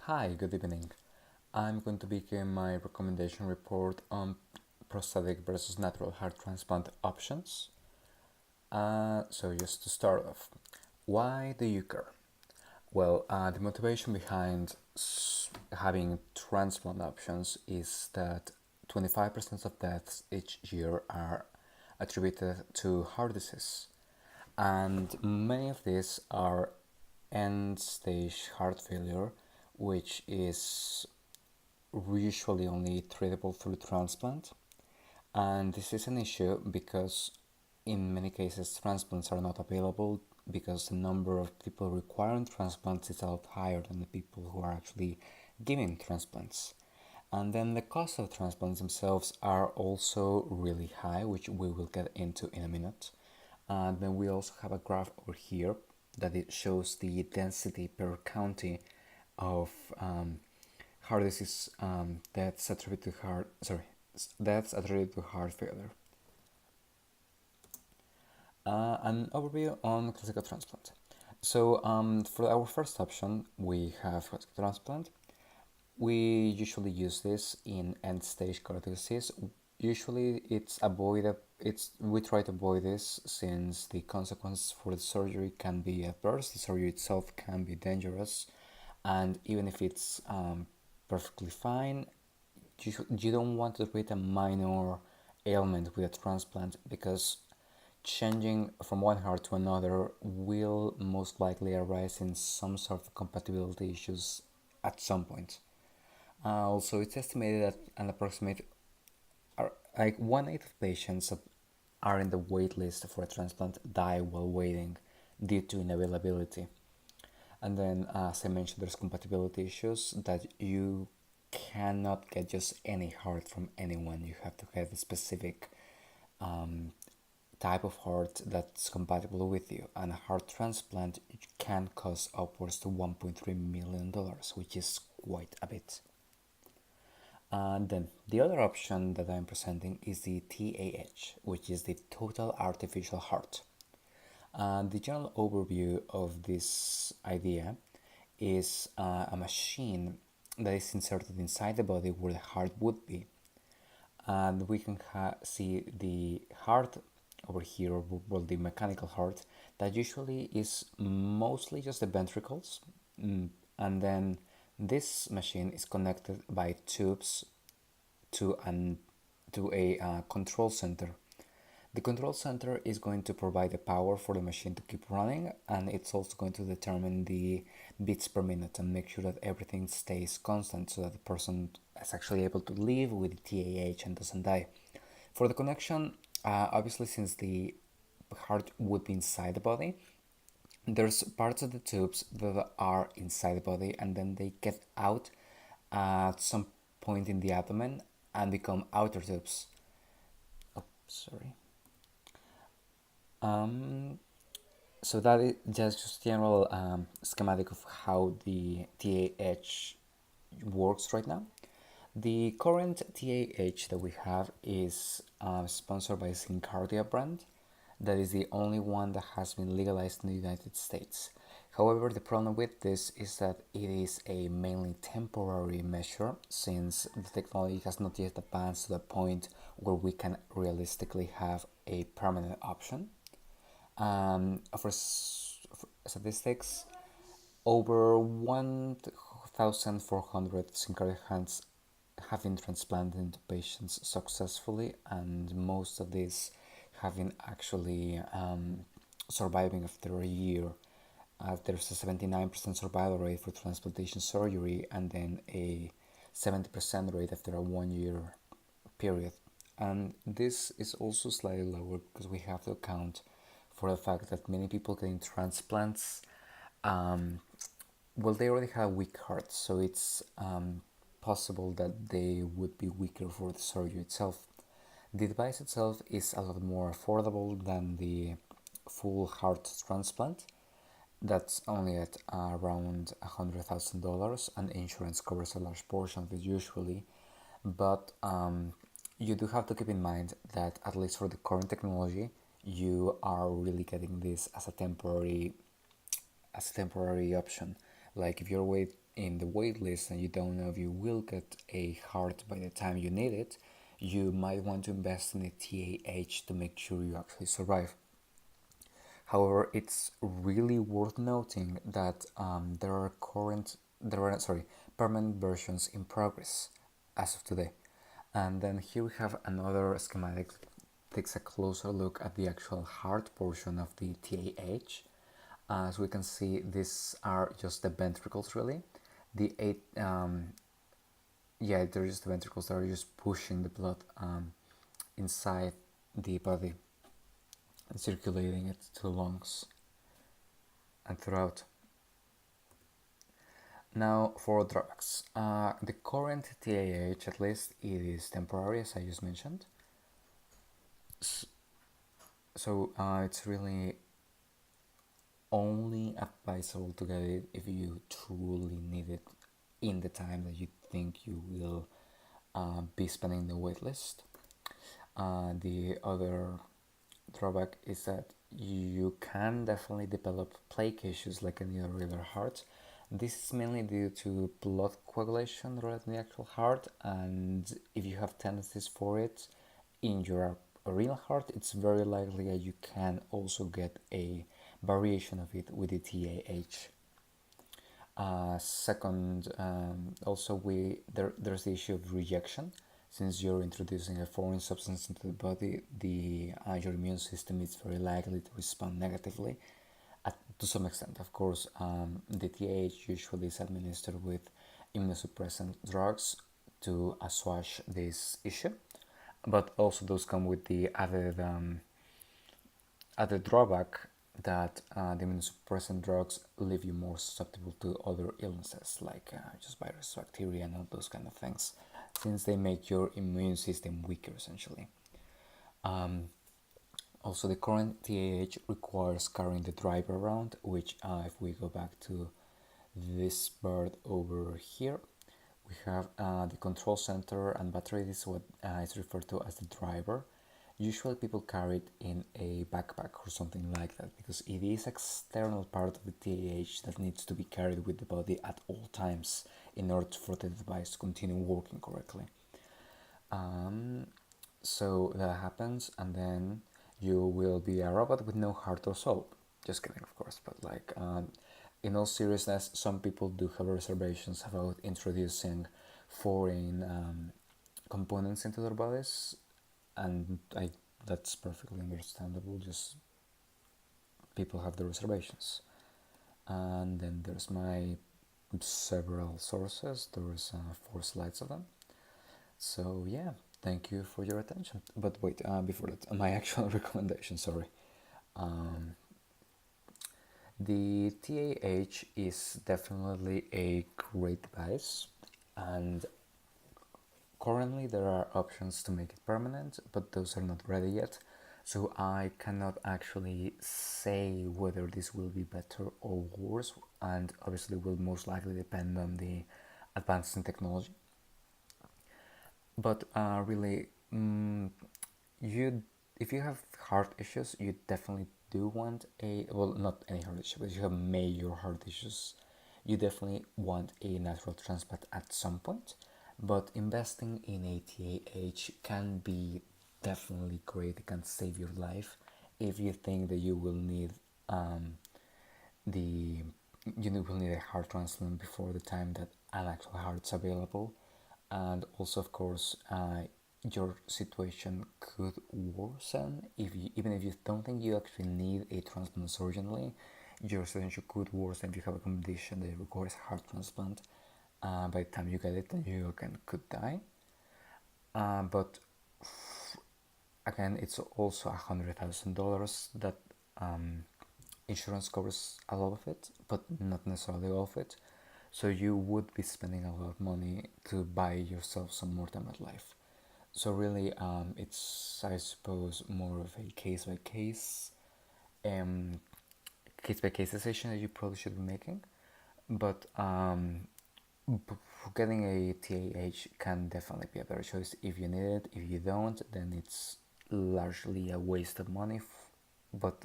Hi, good evening. I'm going to be giving my recommendation report on prosthetic versus natural heart transplant options. So, just to start off, why do you care? Well, the motivation behind having transplant options is that 25% of deaths each year are attributed to heart disease, and many of these are end stage heart failure, which is usually only treatable through transplant. And this is an issue because in many cases transplants are not available because the number of people requiring transplants is a lot higher than the people who are actually giving transplants. And then the cost of transplants themselves are also really high, which we will get into in a minute. And then we also have a graph over here that it shows the density per county of heart disease deaths attributed to heart failure. An overview on classical transplant. So for our first option, we have classical transplant. We usually use this in end-stage cardiac disease. Usually, we try to avoid this since the consequences for the surgery can be adverse. The surgery itself can be dangerous, and even if it's perfectly fine, you don't want to treat a minor ailment with a transplant because changing from one heart to another will most likely arise in some sort of compatibility issues at some point. Also, it's estimated that an approximate like 1/8 of patients that are in the wait list for a transplant die while waiting due to inavailability. And then, as I mentioned, there's compatibility issues that you cannot get just any heart from anyone. You have to have a specific um, type of heart that's compatible with you. And a heart transplant can cost upwards to $1.3 million, which is quite a bit. And then the other option that I'm presenting is the TAH, which is the total artificial heart. The general overview of this idea is a machine that is inserted inside the body where the heart would be. And we can see the heart over here, well, the mechanical heart, that usually is mostly just the ventricles. And then this machine is connected by tubes to an to a control center. The control center is going to provide the power for the machine to keep running, and it's also going to determine the beats per minute and make sure that everything stays constant so that the person is actually able to live with the TAH and doesn't die. For the connection, obviously, since the heart would be inside the body, there's parts of the tubes that are inside the body and then they get out at some point in the abdomen and become outer tubes. Oh, sorry. Um, so that is just general schematic of how the TAH works right now. The current TAH that we have is sponsored by Syncardia brand. That is the only one that has been legalized in the United States. However, the problem with this is that it is a mainly temporary measure since the technology has not yet advanced to the point where we can realistically have a permanent option. For statistics, over 1,400 Syncardia hands have been transplanted into patients successfully, and most of these have been actually surviving after a year. There's a 79% survival rate for transplantation surgery, and then a 70% rate after a 1 year period. And this is also slightly lower because we have to account for the fact that many people getting transplants, well, they already have weak hearts, so it's possible that they would be weaker for the surgery itself. The device itself is a lot more affordable than the full heart transplant. That's only at around $100,000, and insurance covers a large portion of it usually. But you do have to keep in mind that at least for the current technology, you are really getting this as a temporary option. Like if you're in the wait list and you don't know if you will get a heart by the time you need it, you might want to invest in a TAH to make sure you actually survive. However, it's really worth noting that there are permanent versions in progress as of today. And then here we have another schematic that takes a closer look at the actual heart portion of the TAH. As we can see, these are just the ventricles really. The eight, yeah, they're just the ventricles that are just pushing the blood inside the body and circulating it to the lungs and throughout. Now for drawbacks. The current TAH, at least, it is temporary, as I just mentioned. So it's really only advisable to get it if you truly need it in the time that you think you will be spending the waitlist. The other drawback is that you can definitely develop plaque issues like any other regular heart. This is mainly due to blood coagulation rather than the actual heart, and if you have tendencies for it in your renal heart, it's very likely that you can also get a variation of it with the TAH. Second, also there's the issue of rejection. Since you're introducing a foreign substance into the body, your immune system is very likely to respond negatively. To some extent, of course, the TAH usually is administered with immunosuppressant drugs to assuage this issue, but also those come with the added drawback that the immunosuppressant drugs leave you more susceptible to other illnesses like just virus, bacteria, and all those kind of things, since they make your immune system weaker essentially. Also, the current TAH requires carrying the driver around, which if we go back to this bird over here, we have the control center and battery. This is what is referred to as the driver. Usually people carry it in a backpack or something like that because it is external part of the TAH that needs to be carried with the body at all times in order for the device to continue working correctly. So that happens, and then you will be a robot with no heart or soul. Just kidding, of course, but like in all seriousness, some people do have reservations about introducing foreign components into their bodies, and that's perfectly understandable. Just people have the reservations. And then there's my several sources. There's 4 slides of them. So yeah, thank you for your attention. But wait, before that, my actual recommendation, sorry. The TAH is definitely a great device, and currently there are options to make it permanent, but those are not ready yet. So I cannot actually say whether this will be better or worse, and obviously will most likely depend on the advances in technology. But really, you if you have heart issues, you definitely do want not any heart issue, but if you have major heart issues, you definitely want a natural transplant at some point. But investing in a TAH can be definitely great. It can save your life if you think that the you will need a heart transplant before the time that an actual heart's available. And also, of course, your situation could worsen even if you don't think you actually need a transplant urgently. Your situation could worsen if you have a condition that requires heart transplant. By the time you get it, then you could die. But again, it's also $100,000 that insurance covers a lot of it, but not necessarily all of it. So you would be spending a lot of money to buy yourself some more time at life. So really, it's, I suppose, more of a case by case decision that you probably should be making. But getting a TAH can definitely be a better choice if you need it. If you don't, then it's largely a waste of money. But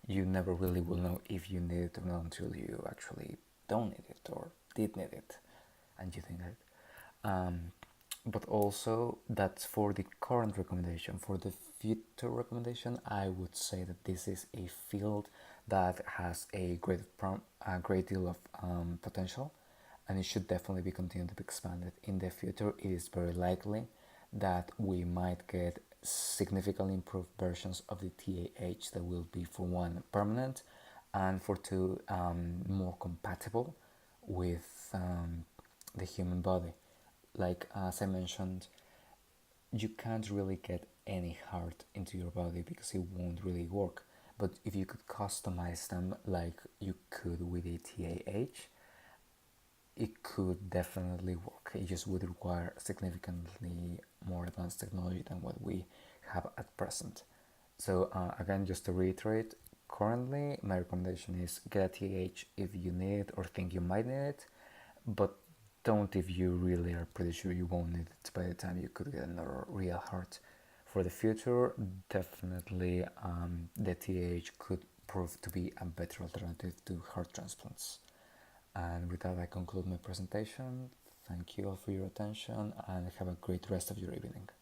you never really will know if you need it or not until you actually don't need it, or did need it, and you think that. But also, that's for the current recommendation. For the future recommendation, I would say that this is a field that has a great deal of potential, and it should definitely be continued to be expanded. In the future, it is very likely that we might get significantly improved versions of the TAH that will be, for one, permanent, and for two, more compatible with the human body. Like as I mentioned, you can't really get any heart into your body because it won't really work. But if you could customize them like you could with a TAH, it could definitely work. It just would require significantly more advanced technology than what we have at present. So again, just to reiterate, currently my recommendation is get a TH if you need it or think you might need it, but don't if you really are pretty sure you won't need it by the time you could get another real heart. For the future, definitely the TH could prove to be a better alternative to heart transplants. And with that, I conclude my presentation. Thank you all for your attention and have a great rest of your evening.